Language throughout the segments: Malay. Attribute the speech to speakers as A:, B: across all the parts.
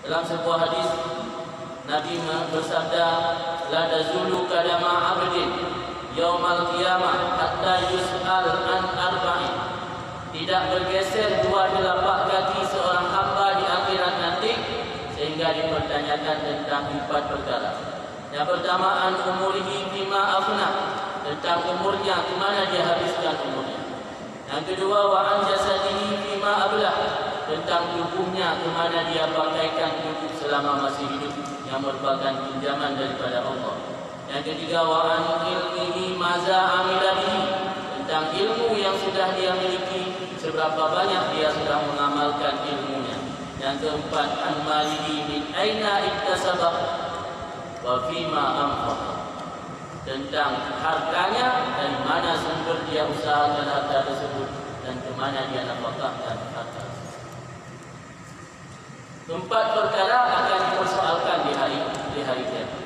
A: Dalam sebuah hadis Nabi bersabda, la tazulu qadama 'abdin yaumal qiyamah hatta yus'al an arba'in. Tidak bergeser dua telapak kaki seorang hamba di akhirat nanti sehingga dipertanyakan tentang 4 perkara. Yang pertama, an umurihi bima afna, tentang umurnya, ke mana dia habiskan umurnya. Yang kedua, wa an jasadihi bima ablah, tentang tubuhnya, ke mana dia pakaikan tubuh selama masih hidup, yang merupakan pinjaman daripada Allah. Yang ketiga, wa an ilmihi maza amila bihi, tentang ilmu yang sudah dia miliki, seberapa banyak dia sudah mengamalkan ilmunya. Yang keempat, an malihi min aina iktasaba wa fima anfaq, tentang hartanya, dari mana sumber dia usahakan harta tersebut dan ke mana dia nafkahkan harta. 4 perkara akan dipersoalkan di hari kiamat.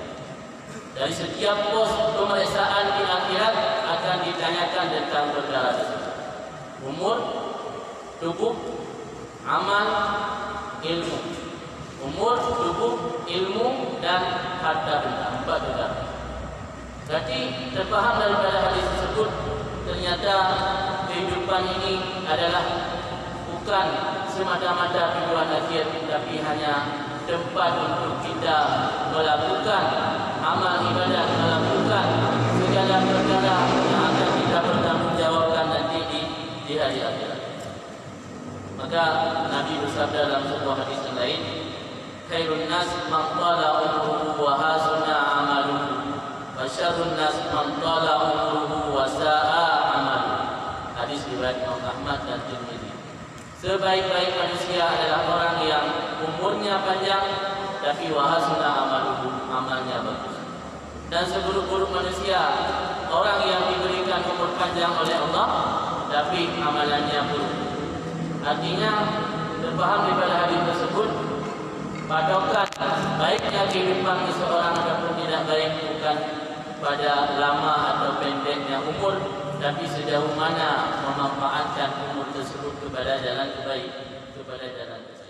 A: Dari setiap pos pemeriksaan di akhirat akan ditanyakan tentang perkara tersebut: umur, tubuh, amal, ilmu. Umur, tubuh, ilmu, dan harta benda. 4 perkara. Berarti terpaham daripada hadis tersebut, ternyata kehidupan ini adalah bukan semata-mata tujuan akhir, tapi hanya tempat untuk kita melakukan amal ibadah, melakukan segala perkara yang akan kita bertanggungjawabkan nanti di hari akhirat. Maka Nabi bersabda dalam sebuah hadis yang lain, khairun nas man tala umruhu wa hasuna amaluhu, wa syarrun nas man tala umruhu wa sa'a amaluhu. Hadis riwayat Imam Ahmad dan Tirmidzi. Sebaik-baik manusia adalah orang yang umurnya panjang tapi wa hasuna amaluhu, amalnya bagus. Dan seburuk-buruk manusia orang yang diberikan umur panjang oleh Allah tapi amalannya buruk. Artinya terpaham daripada hadis tersebut, patokan baiknya kehidupan seseorang ataupun tidak baik bukan pada lama atau pendeknya umur, tapi sejauh mana memanfaatkan umur tersebut kepada jalan terbaik, kepada jalan tersebut.